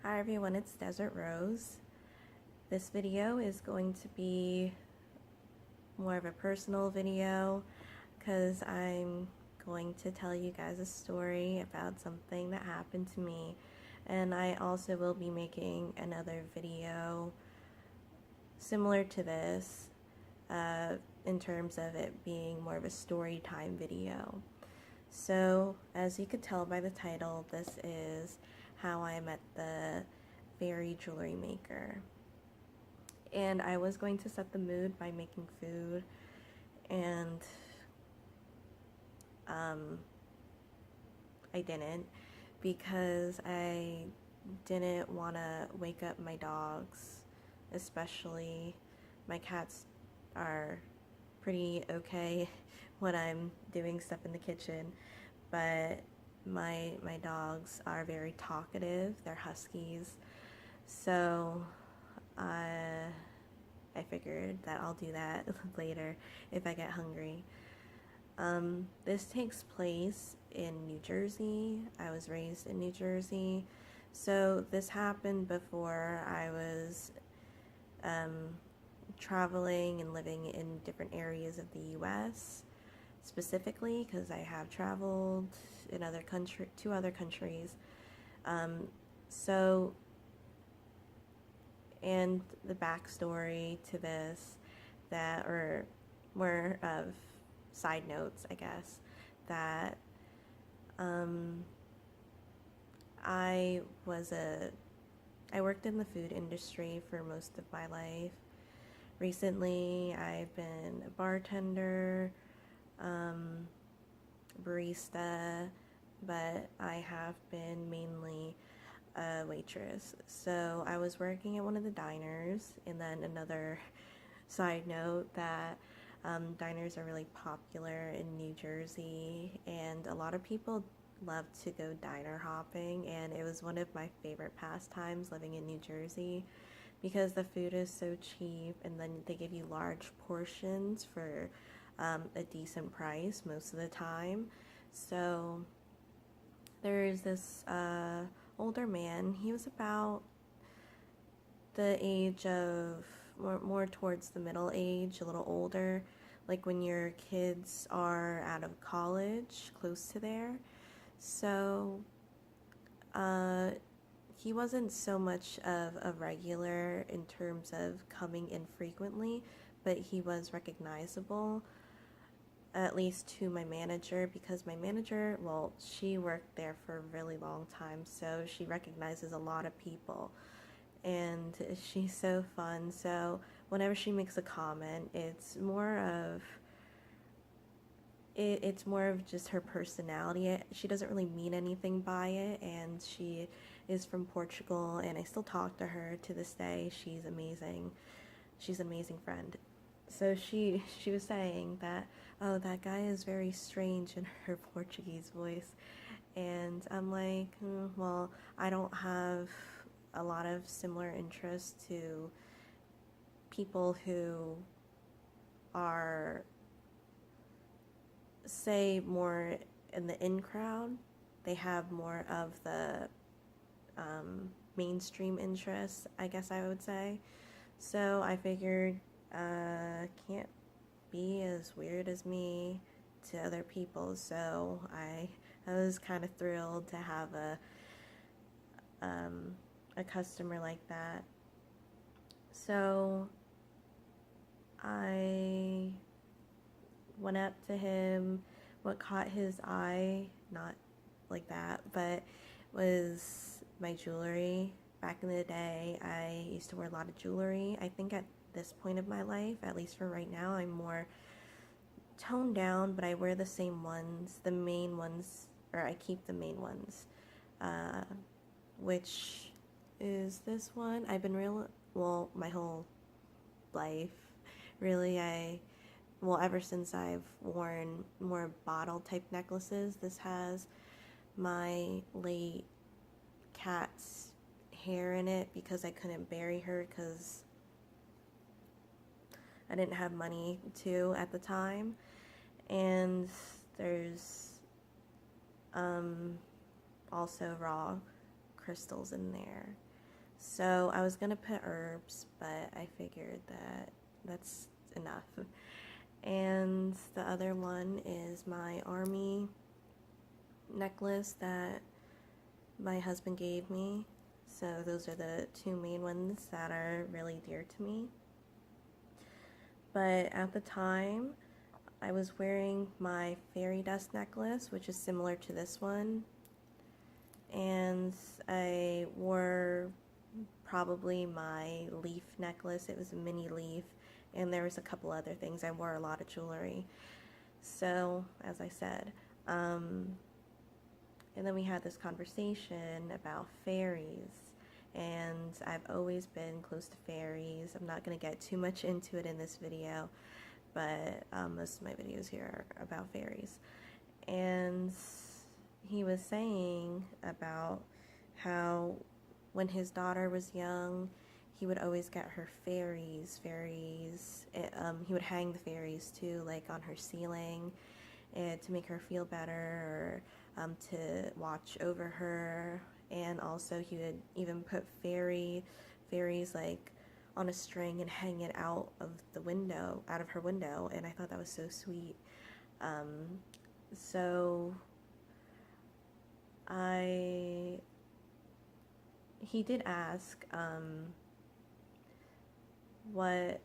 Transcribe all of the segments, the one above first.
Hi everyone, it's Desert Rose. This video is going to be more of a personal video because I'm going to tell you guys a story about something that happened to me, and I also will be making another video similar to this in terms of it being more of a story time video. So as you could tell by the title, this is how I met the fairy jewelry maker. And I was going to set the mood by making food, and I didn't, because I didn't want to wake up my dogs. Especially my cats are pretty okay when I'm doing stuff in the kitchen, but my dogs are very talkative. They're huskies, so I figured that I'll do that later if I get hungry. This takes place in New Jersey. I was raised in New Jersey, so this happened before I was traveling and living in different areas of the U.S. specifically, because I have traveled in two other countries. And the backstory to this, or more of side notes, I guess, that I worked in the food industry for most of my life. Recently, I've been a bartender, barista, but I have been mainly a waitress. So I was working at one of the diners, and then another side note that diners are really popular in New Jersey, and a lot of people love to go diner hopping, and it was one of my favorite pastimes living in New Jersey, because the food is so cheap, and then they give you large portions for a decent price most of the time. So there's this older man. He was about the age of more towards the middle age, a little older, like when your kids are out of college, close to there. So he wasn't so much of a regular in terms of coming in frequently, but he was recognizable, at least to my manager, because my manager, well, she worked there for a really long time, so she recognizes a lot of people, and she's so fun. So whenever she makes a comment, it's more of just her personality. She doesn't really mean anything by it, and she is from Portugal, and I still talk to her to this day. She's amazing. She's an amazing friend. So she was saying that, oh, that guy is very strange in her Portuguese voice, and I'm like, well, I don't have a lot of similar interests to people who are, say, more in the in crowd. They have more of the mainstream interests, I guess I would say. So I figured can't be as weird as me to other people, so I was kind of thrilled to have a customer like that. So I went up to him. What caught his eye, not like that, but was my jewelry. Back in the day, I used to wear a lot of jewelry. I think at this point of my life, at least for right now, I'm more toned down, but I wear the same ones, the main ones, or I keep the main ones, which is this one. I've been my whole life, really. Ever since I've worn more bottle type necklaces. This has my late cat's hair in it, because I couldn't bury her because I didn't have money to at the time. And there's also raw crystals in there. So I was gonna put herbs, but I figured that that's enough. And the other one is my army necklace that my husband gave me. So those are the two main ones that are really dear to me. But at the time, I was wearing my fairy dust necklace, which is similar to this one. And I wore probably my leaf necklace. It was a mini leaf. And there was a couple other things. I wore a lot of jewelry. So, as I said, and then we had this conversation about fairies, and I've always been close to fairies. I'm not going to get too much into it in this video, but most of my videos here are about fairies. And he was saying about how when his daughter was young, he would always get her fairies. He would hang the fairies too, like on her ceiling, and to make her feel better, or to watch over her. And also he would even put fairies like on a string and hang it out of her window, and I thought that was so sweet. So he did ask what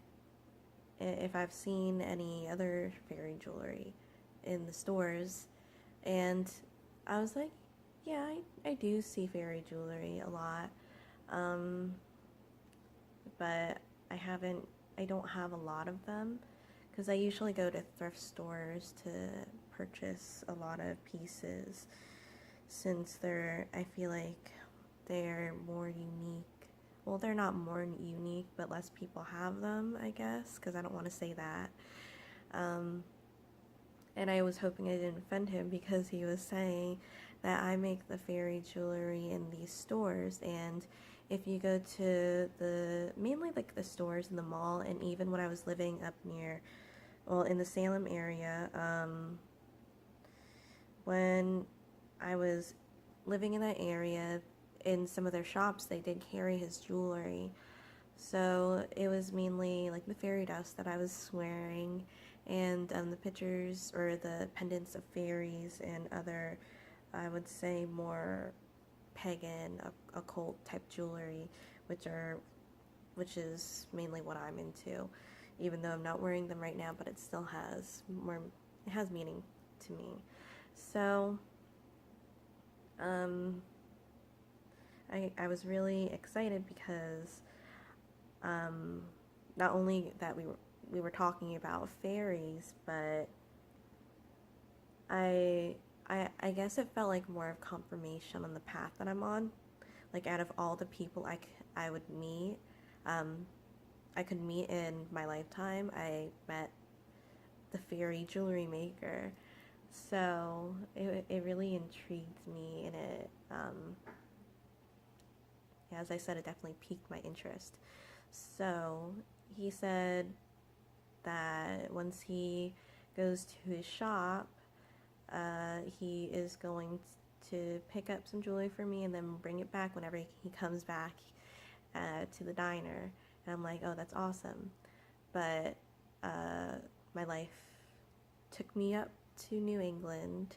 if I've seen any other fairy jewelry in the stores, and I was like, yeah, I do see fairy jewelry a lot, but I don't have a lot of them, because I usually go to thrift stores to purchase a lot of pieces, since I feel like they're more unique. Well, they're not more unique, but less people have them, I guess, because I don't want to say that. And I was hoping I didn't offend him, because he was saying that I make the fairy jewelry in these stores, and if you go to mainly like the stores in the mall, and even when I was living up near, well, in the Salem area, when I was living in that area, in some of their shops, they did carry his jewelry. So it was mainly like the fairy dust that I was wearing, and the pictures or the pendants of fairies and other, I would say, more pagan, occult type jewelry, which is mainly what I'm into, even though I'm not wearing them right now, but it still has meaning to me. So I was really excited, because not only that we were talking about fairies, but I guess it felt like more of confirmation on the path that I'm on. Like, out of all the people I would meet, I could meet in my lifetime, I met the fairy jewelry maker. So it really intrigued me, and as I said, it definitely piqued my interest. So he said that once he goes to his shop, he is going to pick up some jewelry for me and then bring it back whenever he comes back to the diner. And I'm like, oh, that's awesome. But my life took me up to New England,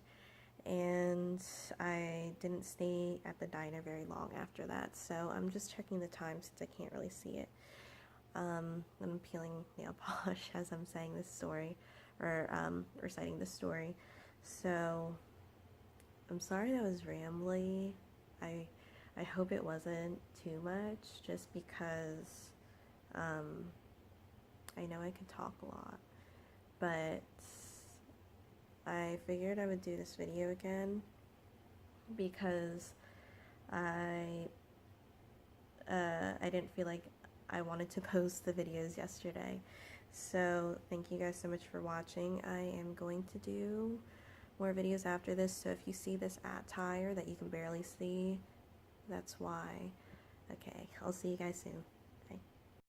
and I didn't stay at the diner very long after that, so I'm just checking the time since I can't really see it. I'm peeling nail polish as I'm saying this story, or reciting this story, so I'm sorry that was rambly. I hope it wasn't too much, just because I know I can talk a lot, but I figured I would do this video again because I didn't feel like I wanted to post the videos yesterday. So thank you guys so much for watching. I am going to do more videos after this, so if you see this attire that you can barely see, that's why. Okay, I'll see you guys soon.